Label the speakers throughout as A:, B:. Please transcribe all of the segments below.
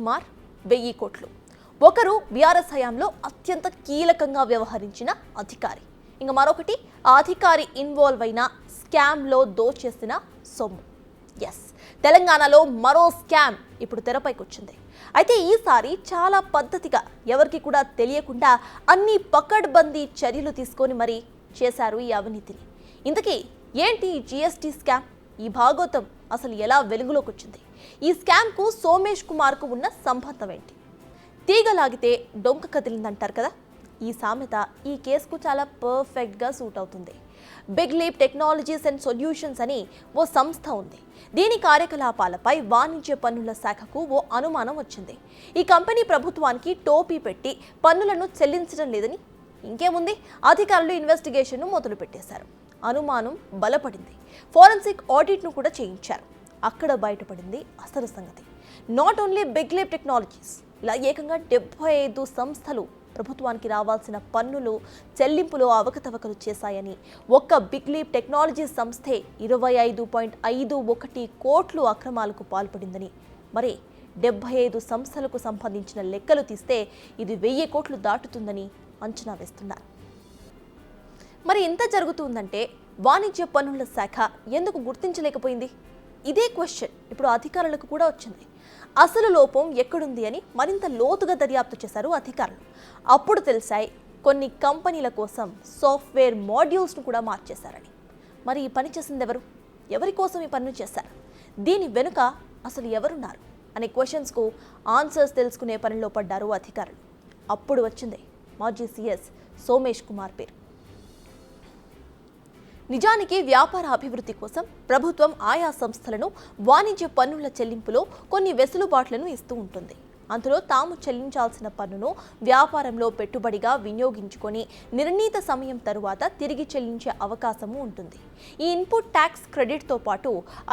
A: కుమార్ 1000 కోట్లు. ఒకరు బీఆర్ఎస్ హయాంలో అత్యంత కీలకంగా వ్యవహరించిన అధికారి, ఇంకా మరొకటి ఆ అధికారి ఇన్వాల్వ్ అయిన స్కామ్లో దోచేసిన సొమ్ము. ఎస్, తెలంగాణలో మరో స్కామ్ ఇప్పుడు తెరపైకి వచ్చింది. అయితే ఈసారి చాలా పద్ధతిగా, ఎవరికి కూడా తెలియకుండా అన్ని పకడ్బందీ చర్యలు తీసుకొని మరీ చేశారు ఈ అవినీతిని. ఇంతకీ ఏంటి ఈ జీఎస్టీ స్కామ్? ఈ భాగోతం అసలు ఎలా వెలుగులోకి వచ్చింది? ఈ స్కామ్కు సోమేష్ కుమార్కు ఉన్న సంబంధం ఏంటి? తీగలాగితే డొంక కదిలిందంటారు కదా, ఈ సామెత ఈ కేసుకు చాలా పర్ఫెక్ట్గా సూట్ అవుతుంది. Big Leap Technologies and Solutions అని ఓ సంస్థ ఉంది. దీని కార్యకలాపాలపై వాణిజ్య పన్నుల శాఖకు ఓ అనుమానం వచ్చింది. ఈ కంపెనీ ప్రభుత్వానికి టోపీ పెట్టి పన్నులను చెల్లించడం లేదని ఇంకేముంది, అధికారులు ఇన్వెస్టిగేషన్ను మొదలు పెట్టేశారు. అనుమానం బలపడింది. ఫోరెన్సిక్ ఆడిట్ను కూడా చేయించారు. అక్కడ బయటపడింది అసలు సంగతి. Not only Big Leap Technologies, ఇలా ఏకంగా 75 సంస్థలు ప్రభుత్వానికి రావాల్సిన పన్నులు చెల్లింపులో అవకతవకలు చేశాయని, ఒక్క బిగ్ లీప్ టెక్నాలజీ సంస్థే 25.51 కోట్లు అక్రమాలకు పాల్పడిందని, మరి 75 సంస్థలకు సంబంధించిన లెక్కలు తీస్తే ఇది 1000 కోట్లు దాటుతుందని అంచనా వేస్తున్నారు. మరి ఇంత జరుగుతుందంటే వాణిజ్య పన్నుల శాఖ ఎందుకు గుర్తించలేకపోయింది? ఇదే క్వశ్చన్ ఇప్పుడు అధికారులకు కూడా వచ్చింది. అసలు లోపం ఎక్కడుంది అని మరింత లోతుగా దర్యాప్తు చేశారు అధికారులు. అప్పుడు తెలిసాయి కొన్ని కంపెనీల కోసం సాఫ్ట్వేర్ మాడ్యూల్స్ను కూడా మార్చేశారని. మరి ఈ పని చేసింది ఎవరు? ఎవరి కోసం ఈ పనులు చేశారు? దీని వెనుక అసలు ఎవరున్నారు అనే క్వశ్చన్స్కు ఆన్సర్స్ తెలుసుకునే పనిలో పడ్డారు అధికారులు. అప్పుడు వచ్చింది మాజీ సీఎస్ సోమేష్ కుమార్ పేరు. నిజానికి వ్యాపార అభివృద్ధి కోసం ప్రభుత్వం ఆయా సంస్థలను వాణిజ్య పన్నుల చెల్లింపులో కొన్ని వెసులుబాట్లను ఇస్తూ ఉంటుంది. అందులో తాము చెల్లించాల్సిన పన్నును వ్యాపారంలో పెట్టుబడిగా వినియోగించుకొని నిర్ణీత సమయం తరువాత తిరిగి చెల్లించే అవకాశము ఉంటుంది. ఈ ఇన్పుట్ ట్యాక్స్ క్రెడిట్తో పాటు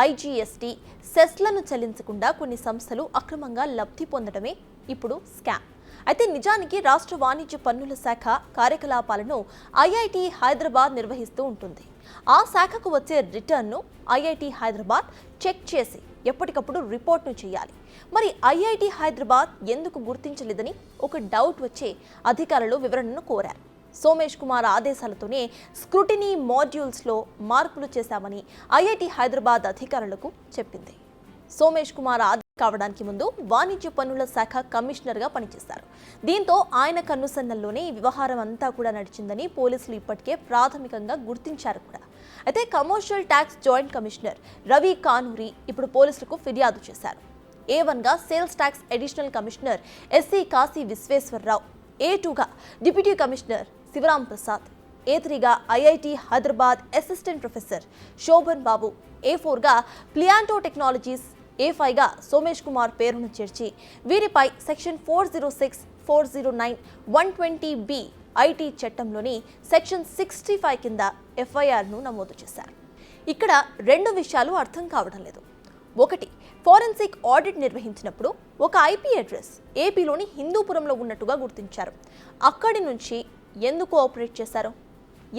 A: ఐజీఎస్టీ, సెస్లను చెల్లించకుండా కొన్ని సంస్థలు అక్రమంగా లబ్ధి పొందడమే ఇప్పుడు స్కామ్. అయితే నిజానికి రాష్ట్ర వాణిజ్య పన్నుల శాఖ కార్యకలాపాలను ఐఐటి హైదరాబాద్ నిర్వహిస్తూ ఉంటుంది. ఆ శాఖకు వచ్చే రిటర్న్ను ఐఐటి హైదరాబాద్ చెక్ చేసి ఎప్పటికప్పుడు రిపోర్ట్ను చేయాలి. మరి ఐఐటి హైదరాబాద్ ఎందుకు గుర్తించలేదని ఒక డౌట్ వచ్చే అధికారులు వివరణను కోరారు. సోమేష్ కుమార్ ఆదేశాలతోనే స్క్రూటినీ మాడ్యూల్స్లో మార్పులు చేశామని ఐఐటి హైదరాబాద్ అధికారులకు చెప్పింది. సోమేష్ కుమార్ కావడానికి ముందు వాణిజ్య పన్నుల శాఖ కమిషనర్గా పనిచేశారు. దీంతో ఆయన కన్నుసన్నల్లోనే ఈ వ్యవహారం అంతా కూడా నడిచిందని పోలీసులు ఇప్పటికే ప్రాథమికంగా గుర్తించారు కూడా. అయితే commercial tax joint commissioner Ravi Kanuri ఇప్పుడు పోలీసులకు ఫిర్యాదు చేశారు. A1గా sales tax additional commissioner SC Kashi Visweswararao, A2గా డిప్యూటీ కమిషనర్ శివరాం ప్రసాద్, A3గా IIT Hyderabad assistant professor Shobhan Babu, A4గా ప్లియాంటో టెక్నాలజీస్, A5గా సోమేష్ కుమార్ పేరును చేర్చి వీరిపై సెక్షన్ 406, 409, 120B ఐటీ చట్టంలోని సెక్షన్ 65 కింద ఎఫ్ఐఆర్ను నమోదు చేశారు. ఇక్కడ 2 విషయాలు అర్థం కావడం లేదు. ఒకటి, ఫోరెన్సిక్ ఆడిట్ నిర్వహించినప్పుడు ఒక ఐపీ అడ్రస్ ఏపీలోని హిందూపురంలో ఉన్నట్టుగా గుర్తించారు. అక్కడి నుంచి ఎందుకు ఆపరేట్ చేశారు,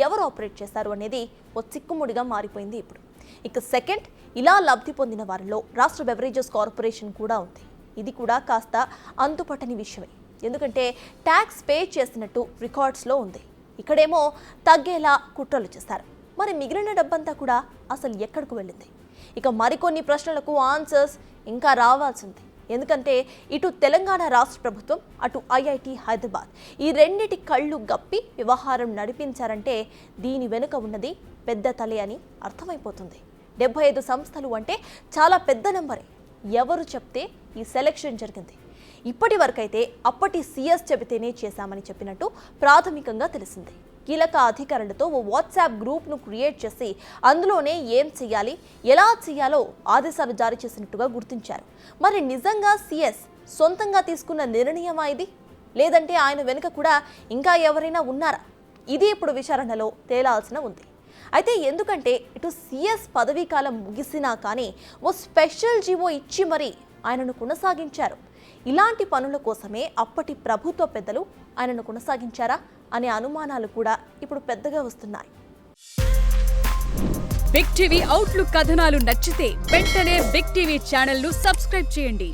A: ఎవరు ఆపరేట్ చేశారు అనేది ఓ చిక్కుముడిగా మారిపోయింది ఇప్పుడు. ఇక సెకండ్, ఇలా లబ్ధి పొందిన వారిలో రాష్ట్ర బెవరేజెస్ కార్పొరేషన్ కూడా ఉంది. ఇది కూడా కాస్త అంతుపట్టని విషయమే. ఎందుకంటే ట్యాక్స్ పే చేసినట్టు రికార్డ్స్లో ఉంది. ఇక్కడేమో తగ్గేలా కుట్రలు చేశారు. మరి మిగిలిన డబ్బంతా కూడా అసలు ఎక్కడికి వెళ్ళింది? ఇక మరికొన్ని ప్రశ్నలకు ఆన్సర్స్ ఇంకా రావాల్సింది. ఎందుకంటే ఇటు తెలంగాణ రాష్ట్ర ప్రభుత్వం, అటు ఐఐటి హైదరాబాద్ ఈ రెండిటి కళ్ళు గప్పి వ్యవహారం నడిపించారంటే దీని వెనుక ఉన్నది పెద్ద తలే అని అర్థమైపోతుంది. 75 సంస్థలు అంటే చాలా పెద్ద నంబరే. ఎవరు చెప్తే ఈ సెలెక్షన్ జరిగింది? ఇప్పటి వరకైతే అప్పటి సీఎస్ చెబితేనే చేశామని చెప్పినట్టు ప్రాథమికంగా తెలిసింది. కీలక అధికారులతో ఓ వాట్సాప్ గ్రూప్ను క్రియేట్ చేసి అందులోనే ఏం చేయాలి, ఎలా చేయాలో ఆదేశాలు జారీ చేసినట్టుగా గుర్తించారు. మరి నిజంగా సీఎస్ సొంతంగా తీసుకున్న నిర్ణయమా ఇది, లేదంటే ఆయన వెనుక కూడా ఇంకా ఎవరైనా ఉన్నారా? ఇది ఇప్పుడు విచారణలో తేలాల్సిన ఉంది. అయితే ఎందుకంటే ఇటు సీఎస్ పదవీ కాలం ముగిసినా కానీ ఓ స్పెషల్ జీవో ఇచ్చి మరీ ఆయనను కొనసాగించారు. ఇలాంటి పనుల కోసమే అప్పటి ప్రభుత్వ పెద్దలు ఆయనను కొనసాగించారా అనే అనుమానాలు కూడా ఇప్పుడు పెద్దగా వస్తున్నాయి.
B: బిగ్ టీవీ అవుట్లుక్ కథనాలు నచ్చితే వెంటనే బిగ్ టీవీ ఛానల్ ను సబ్స్క్రైబ్ చేయండి.